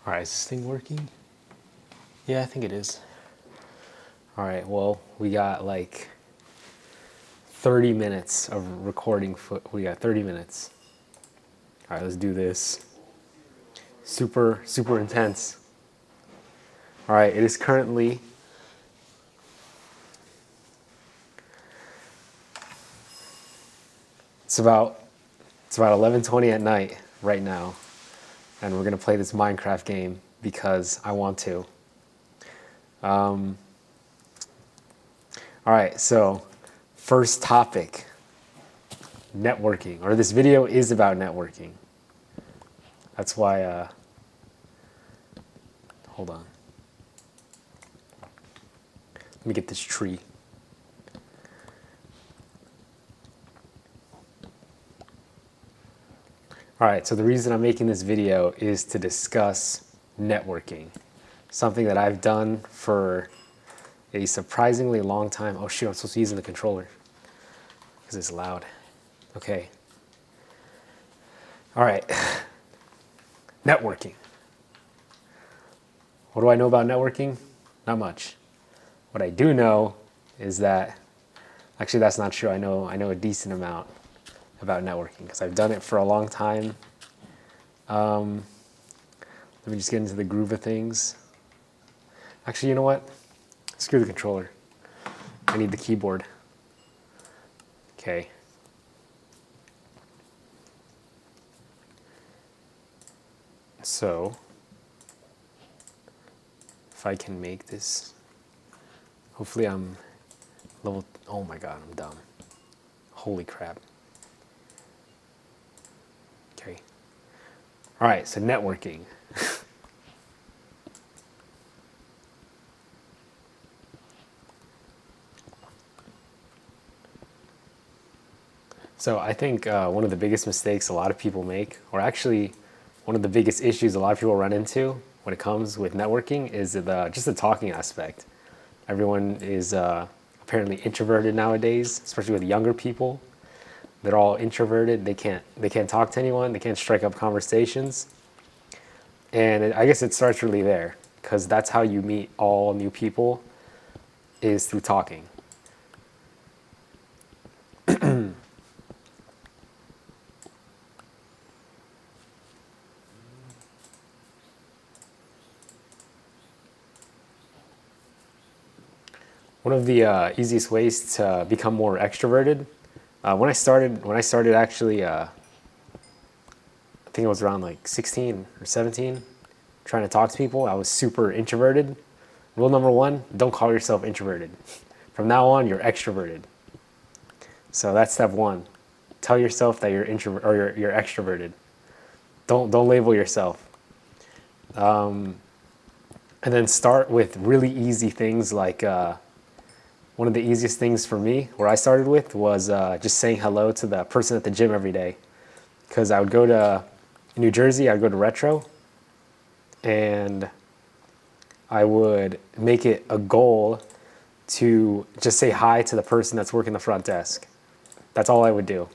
All right, is this thing working? Yeah, I think it is. All right, well, we got like 30 minutes of recording. We got 30 minutes. All right, let's do this. Super, super intense. All right, it is currently it's about 11:20 at night right now, and we're gonna play this Minecraft game because I want to. All right, so first topic, networking, or this video is about networking. That's why, hold on. Let me get this tree. All right, so the reason I'm making this video is to discuss networking, something that I've done for a surprisingly long time. Oh shoot, I'm supposed to be using the controller because it's loud. Okay. All right, networking. What do I know about networking? Not much. What I do know is that, actually that's not true. I know a decent amount about networking because I've done it for a long time. Let me just get into the groove of things. Actually, you know what? Screw the controller. I need the keyboard. Okay. So, if I can make this, hopefully I'm level, oh my god, I'm dumb. Holy crap. Okay. All right, so networking. So I think one of the biggest mistakes a lot of people make, or actually one of the biggest issues a lot of people run into when it comes with networking is just the talking aspect. Everyone is apparently introverted nowadays, especially with younger people. They're all introverted. They can't talk to anyone. They can't strike up conversations. And I guess it starts really there because that's how you meet all new people is through talking. One of the easiest ways to become more extroverted. When I started actually, I think I was around like 16 or 17, trying to talk to people. I was super introverted. Rule number one: don't call yourself introverted. From now on, you're extroverted. So that's step one. Tell yourself that you're introvert or you're extroverted. Don't label yourself. And then start with really easy things like one of the easiest things for me, where I started with, was just saying hello to the person at the gym every day. Because I would go to New Jersey, I'd go to Retro, and I would make it a goal to just say hi to the person that's working the front desk. That's all I would do.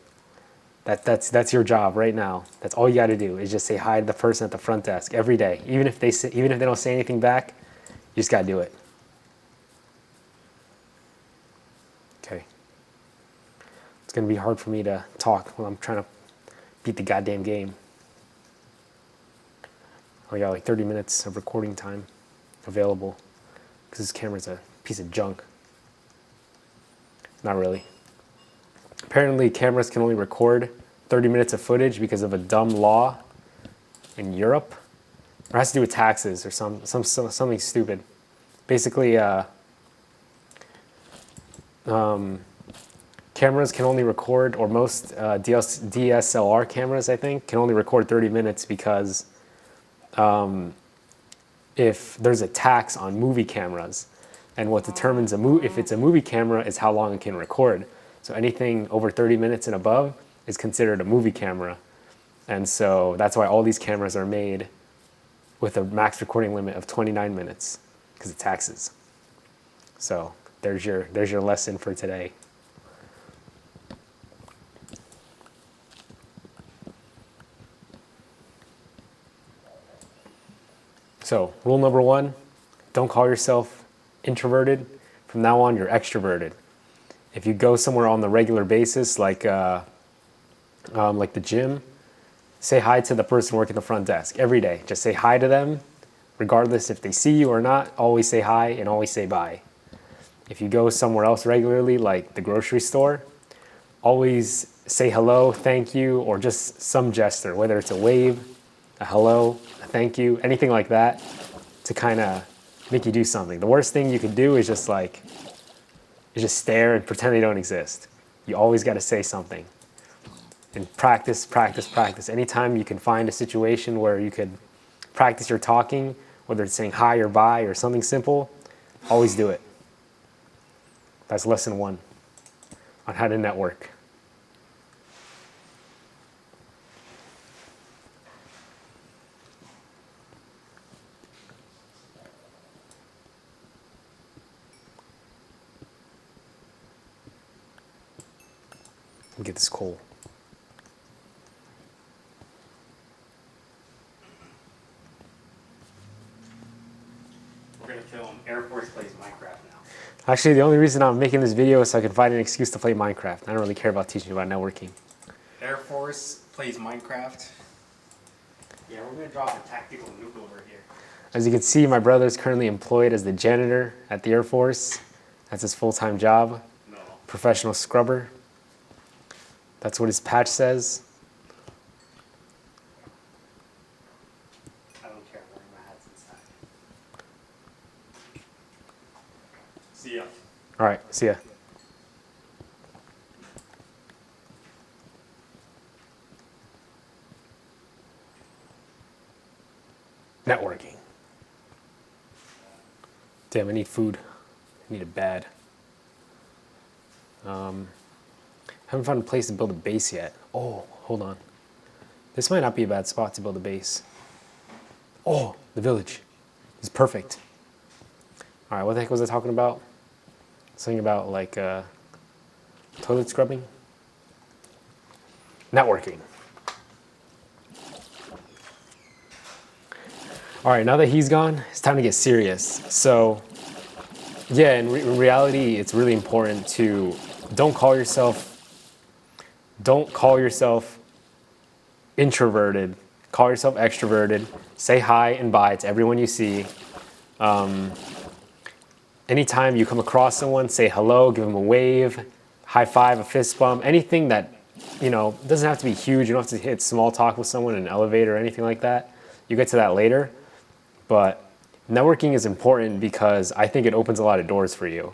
That's your job right now. That's all you got to do is just say hi to the person at the front desk every day. Even if they don't say anything back, you just got to do it. Okay. It's going to be hard for me to talk when I'm trying to beat the goddamn game. I got like 30 minutes of recording time available because this camera's a piece of junk. Not really. Apparently, cameras can only record 30 minutes of footage because of a dumb law in Europe. It has to do with taxes or something stupid. Basically, cameras can only record, or most DSLR cameras, I think, can only record 30 minutes because if there's a tax on movie cameras, and what determines if it's a movie camera is how long it can record. So anything over 30 minutes and above is considered a movie camera. And so that's why all these cameras are made with a max recording limit of 29 minutes because of taxes. So there's your lesson for today. So rule number 1, don't call yourself introverted. From now on, you're extroverted. If you go somewhere on the regular basis, like the gym, say hi to the person working the front desk every day. Just say hi to them, regardless if they see you or not. Always say hi and always say bye. If you go somewhere else regularly, like the grocery store, always say hello, thank you, or just some gesture, whether it's a wave, a hello, a thank you, anything like that, to kind of make you do something. The worst thing you can do is just stare and pretend they don't exist. You always got to say something. And practice, practice, practice. Anytime you can find a situation where you could practice your talking, whether it's saying hi or bye or something simple, always do it. That's lesson 1 on how to network. Let me get this coal. We're going to film Air Force plays Minecraft now. Actually, the only reason I'm making this video is so I can find an excuse to play Minecraft. I don't really care about teaching about networking. Air Force plays Minecraft. Yeah, we're going to drop a tactical nuke over here. As you can see, my brother is currently employed as the janitor at the Air Force. That's his full-time job. No. Professional scrubber. That's what his patch says. I don't care, I'm wearing my hats inside. See ya. All right, see ya. Networking. Damn, I need food. I need it bad. Haven't found a place to build a base yet. Oh, hold on. This might not be a bad spot to build a base. Oh, the village. It's perfect. All right, what the heck was I talking about? Something about like toilet scrubbing? Networking. All right, now that he's gone, it's time to get serious. So, yeah, in reality, it's really important to don't call yourself introverted. Call yourself extroverted. Say hi and bye to everyone you see. Anytime you come across someone, say hello, give them a wave, high five, a fist bump, anything that, doesn't have to be huge. You don't have to hit small talk with someone in an elevator or anything like that. You get to that later. But networking is important because I think it opens a lot of doors for you.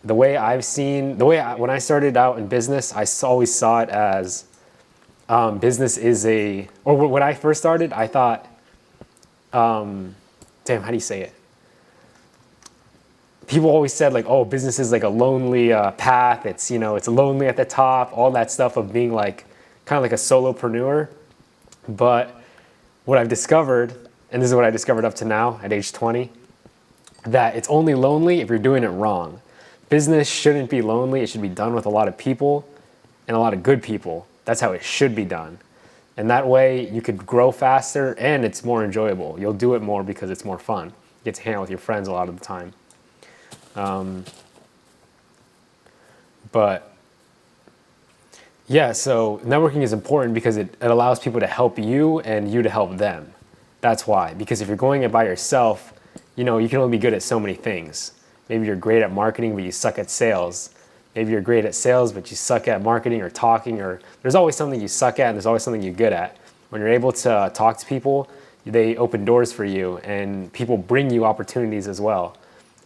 When I started out in business, I always saw it as business is or when I first started, I thought, how do you say it? People always said like, oh, business is like a lonely path. It's lonely at the top, all that stuff of being like, kind of like a solopreneur. But what I've discovered, and this is what I discovered up to now at age 20, that it's only lonely if you're doing it wrong. Business shouldn't be lonely. It should be done with a lot of people and a lot of good people. That's how it should be done. And that way you could grow faster and it's more enjoyable. You'll do it more because it's more fun. You get to hang out with your friends a lot of the time. But yeah, so networking is important because it allows people to help you and you to help them. That's why. Because if you're going it by yourself, you can only be good at so many things. Maybe you're great at marketing, but you suck at sales. Maybe you're great at sales, but you suck at marketing or talking, or there's always something you suck at and there's always something you're good at. When you're able to talk to people, they open doors for you and people bring you opportunities as well.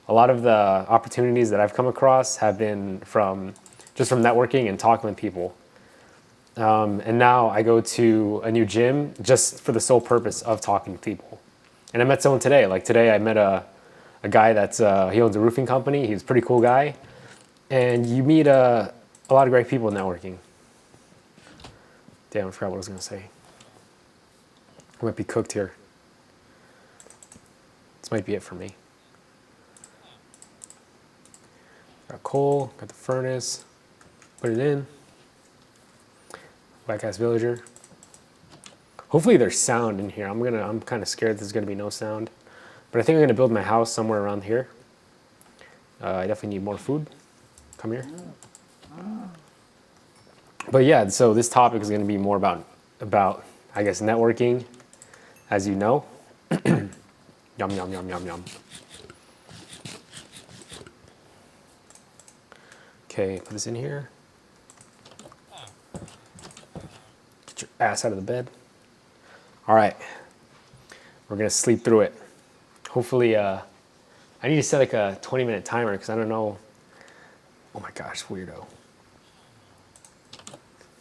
A lot of the opportunities that I've come across have been from networking and talking with people. And now I go to a new gym just for the sole purpose of talking to people. And I met someone today. Like today I met a guy that's, he owns a roofing company. He's a pretty cool guy. And you meet a lot of great people networking. Damn, I forgot what I was going to say. I might be cooked here. This might be it for me. Got coal, got the furnace, put it in. Black ass villager. Hopefully there's sound in here. I'm kind of scared there's gonna be no sound. But I think I'm going to build my house somewhere around here. I definitely need more food. Come here. But yeah, so this topic is going to be more about I guess networking, as you know. Yum yum yum yum yum. Okay, put this in here. Get your ass out of the bed. All right, we're gonna sleep through it. Hopefully, I need to set like a 20-minute timer because I don't know. Oh my gosh, weirdo.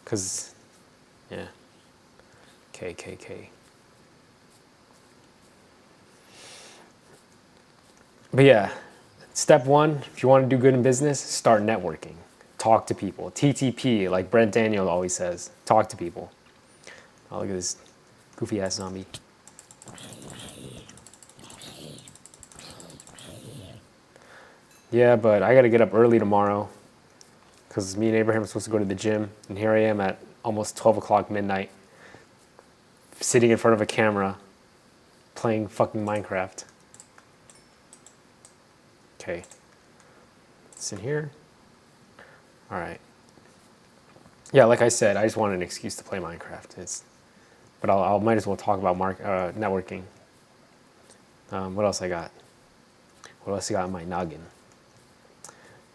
Because, yeah. KKK. But yeah, step one, if you want to do good in business, start networking. Talk to people. TTP, like Brent Daniel always says, talk to people. Oh, look at this goofy ass zombie. Yeah, but I got to get up early tomorrow because me and Abraham are supposed to go to the gym, and here I am at almost 12 o'clock midnight, sitting in front of a camera, playing fucking Minecraft. Okay, it's in here. All right. Yeah, like I said, I just wanted an excuse to play Minecraft. But I'll might as well talk about networking. What else I got? What else I got in my noggin?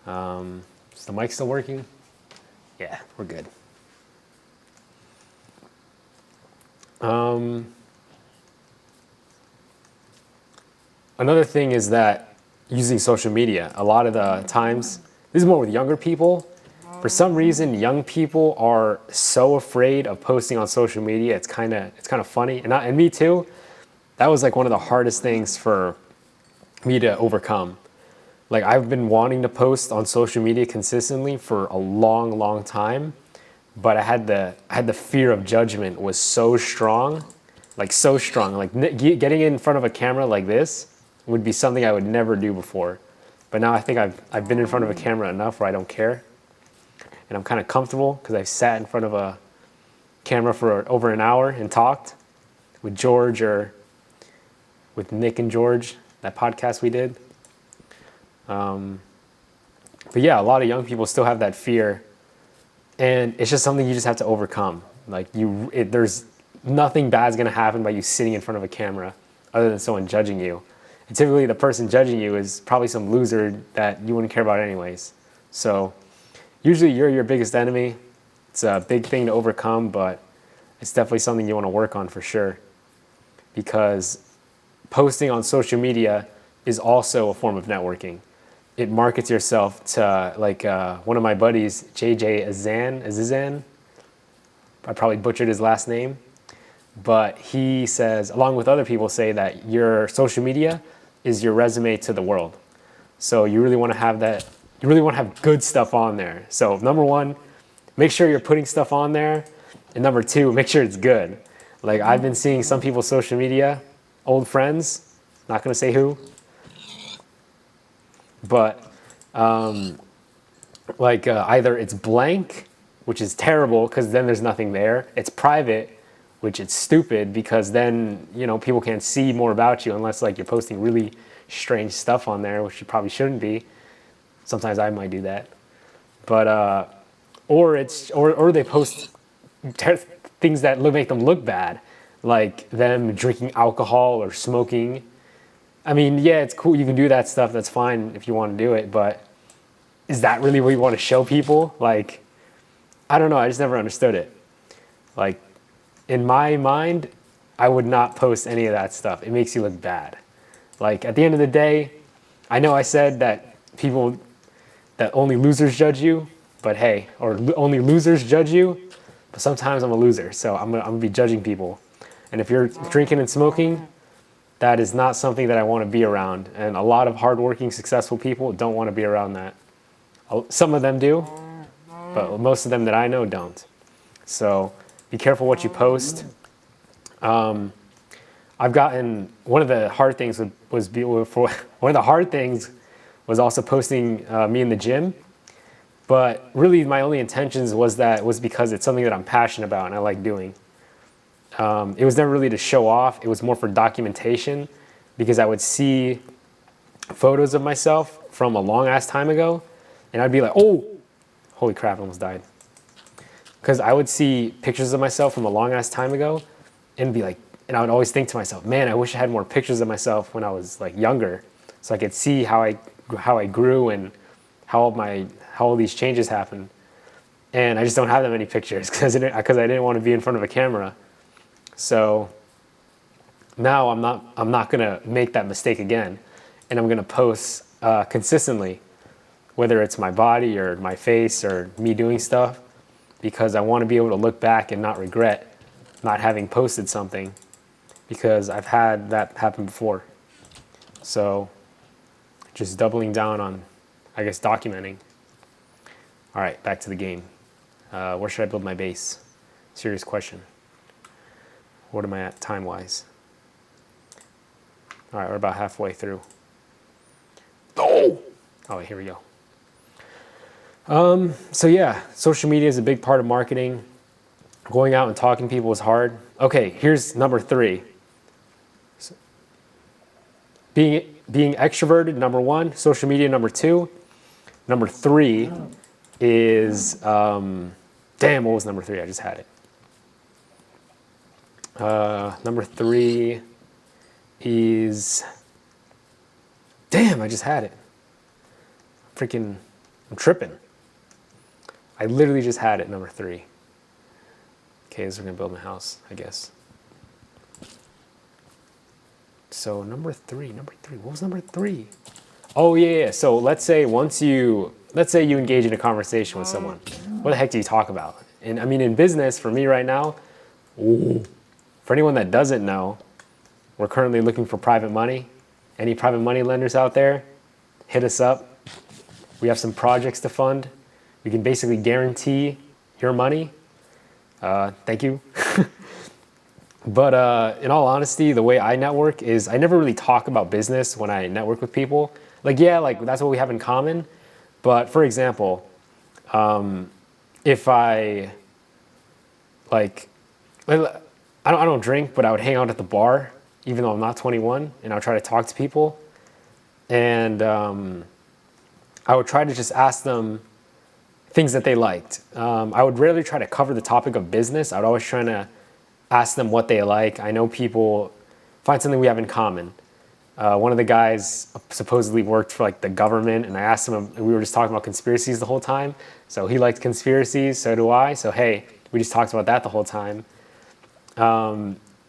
Is the mic still working? Yeah, we're good. Another thing is that using social media, a lot of the times, this is more with younger people. For some reason, young people are so afraid of posting on social media. It's kind of funny, and me too. That was like one of the hardest things for me to overcome. Like I've been wanting to post on social media consistently for a long, long time, but I had the fear of judgment was so strong, like so strong. Like getting in front of a camera like this would be something I would never do before. But now I think I've been in front of a camera enough where I don't care, and I'm kind of comfortable because I sat in front of a camera for over an hour and talked with George or with Nick and George, that podcast we did. But yeah, a lot of young people still have that fear, and it's just something you just have to overcome. Like there's nothing bad's gonna happen by you sitting in front of a camera, other than someone judging you. And typically, the person judging you is probably some loser that you wouldn't care about anyways. So usually, you're your biggest enemy. It's a big thing to overcome, but it's definitely something you want to work on for sure. Because posting on social media is also a form of networking. It markets yourself to like one of my buddies, JJ Azizan. I probably butchered his last name, but he says, along with other people, say that your social media is your resume to the world. So you really want to have that. You really want to have good stuff on there. So number one, make sure you're putting stuff on there, and number two, make sure it's good. Like I've been seeing some people's social media, old friends, not gonna say who, but either it's blank, which is terrible because then there's nothing there. It's private, which is stupid because then people can't see more about you unless like you're posting really strange stuff on there, which you probably shouldn't be. Sometimes I might do that, but or they post things that make them look bad, like them drinking alcohol or smoking. I mean, yeah, it's cool. You can do that stuff. That's fine if you want to do it. But is that really what you want to show people? Like, I don't know. I just never understood it. Like, in my mind, I would not post any of that stuff. It makes you look bad. Like, at the end of the day, I know I said that only losers judge you. But hey, or only losers judge you. But sometimes I'm a loser. So I'm gonna be judging people. And if you're drinking and smoking, that is not something that I want to be around. And a lot of hardworking, successful people don't want to be around that. Some of them do, but most of them that I know don't. So be careful what you post. I've gotten, one of the hard things was also posting me in the gym. But really my only intentions was because it's something that I'm passionate about and I like doing. It was never really to show off. It was more for documentation because I would see photos of myself from a long ass time ago, and I'd be like, oh, holy crap, I almost died. Because I would see pictures of myself from a long ass time ago and be like, and I would always think to myself, man, I wish I had more pictures of myself when I was like younger, so I could see how I grew and how all these changes happened. And I just don't have that many pictures because I didn't want to be in front of a camera. So now I'm not gonna make that mistake again, and I'm gonna post consistently, whether it's my body or my face or me doing stuff, because I want to be able to look back and not regret not having posted something, because I've had that happen before. So just doubling down on, I guess, documenting. All right, back to the game. Where should I build my base? Serious question. What am I at time-wise? All right, we're about halfway through. Oh, wait, here we go. So yeah, social media is a big part of marketing. Going out and talking to people is hard. Okay, here's number 3. Being extroverted, number 1. Social media, number 2. Number 3 is, damn, what was number 3? I just had it. Number 3 is, damn, I just had it. I'm tripping. I literally just had it, number 3. Okay, so we're gonna build my house, I guess. So number 3, what was number 3? Oh yeah. So let's say you engage in a conversation with someone. What the heck do you talk about? And I mean, in business, for me right now, for anyone that doesn't know, we're currently looking for private money. Any private money lenders out there, hit us up. We have some projects to fund. We can basically guarantee your money. Thank you. But in all honesty, the way I network is I never really talk about business when I network with people. Like, yeah, like that's what we have in common. But for example, if I don't drink, but I would hang out at the bar, even though I'm not 21, and I would try to talk to people. And I would try to just ask them things that they liked. I would rarely try to cover the topic of business. I would always try to ask them what they like. I know people find something we have in common. One of the guys supposedly worked for like the government, and I asked him, and we were just talking about conspiracies the whole time. So he liked conspiracies, so do I. So hey, we just talked about that the whole time.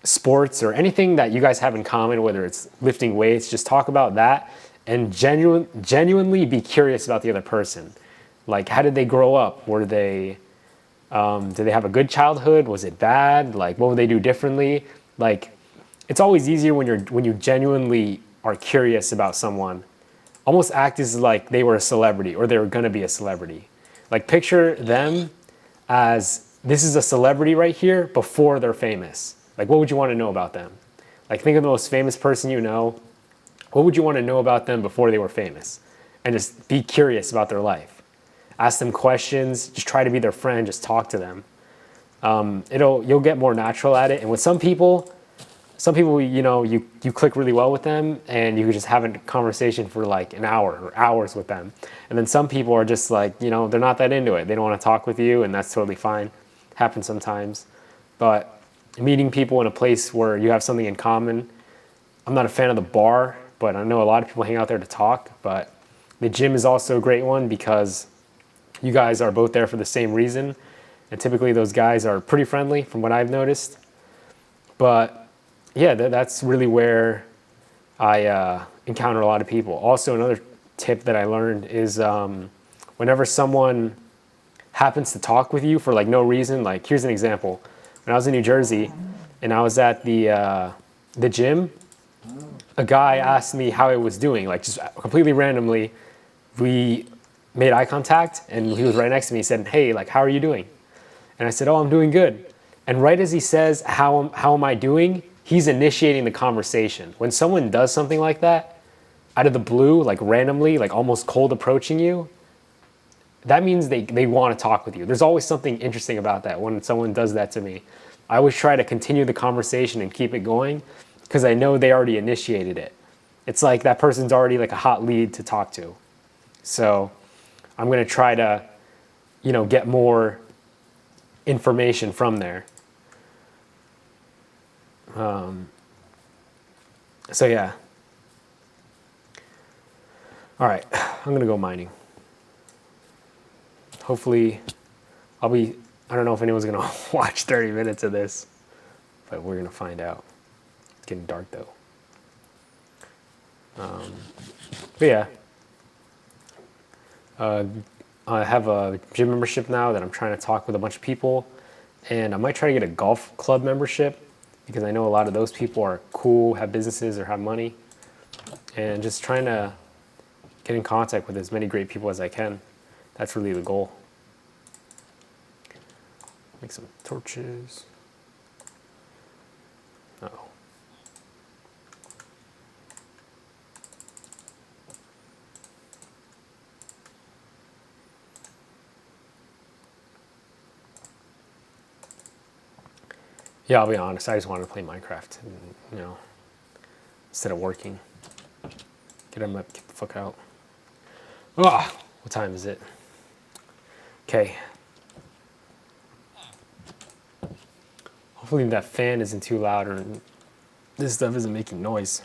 Sports or anything that you guys have in common, whether it's lifting weights, just talk about that and genuinely be curious about the other person. Like, how did they grow up? Did they have a good childhood? Was it bad? Like, what would they do differently? Like, it's always easier when you genuinely are curious about someone. Almost act as like they were a celebrity or they were gonna be a celebrity. Like, picture them as, this is a celebrity right here before they're famous. Like, what would you want to know about them? Like, think of the most famous person you know. What would you want to know about them before they were famous? And just be curious about their life. Ask them questions. Just try to be their friend. Just talk to them. You'll get more natural at it. And with some people, you click really well with them, and you can just have a conversation for like an hour or hours with them. And then some people are just like, they're not that into it. They don't want to talk with you, and that's totally fine. Happens sometimes. But meeting people in a place where you have something in common. I'm not a fan of the bar, but I know a lot of people hang out there to talk. But the gym is also a great one because you guys are both there for the same reason. And typically those guys are pretty friendly from what I've noticed. But yeah, that's really where I encounter a lot of people. Also, another tip that I learned is whenever someone happens to talk with you for like no reason, like here's an example. When I was in New Jersey and I was at the gym, a guy asked me how I was doing, like just completely randomly. We made eye contact and he was right next to me. He said, hey, like, how are you doing? And I said, oh, I'm doing good. And right as he says, how am I doing? He's initiating the conversation. When someone does something like that, out of the blue, like randomly, like almost cold approaching you, that means they want to talk with you. There's always something interesting about that when someone does that to me. I always try to continue the conversation and keep it going because I know they already initiated it. it's like that person's already like a hot lead to talk to. So I'm going to try to, get more information from there. So yeah. All right, I'm going to go mining. Hopefully I don't know if anyone's going to watch 30 minutes of this, but we're going to find out. It's getting dark though. But yeah. I have a gym membership now that I'm trying to talk with a bunch of people, and I might try to get a golf club membership because I know a lot of those people are cool, have businesses, or have money, and just trying to get in contact with as many great people as I can. That's really the goal. Make some torches. Uh-oh. Yeah, I'll be honest. I just wanted to play Minecraft, and, instead of working. Get the fuck out. Ah, what time is it? Okay. Hopefully that fan isn't too loud or this stuff isn't making noise.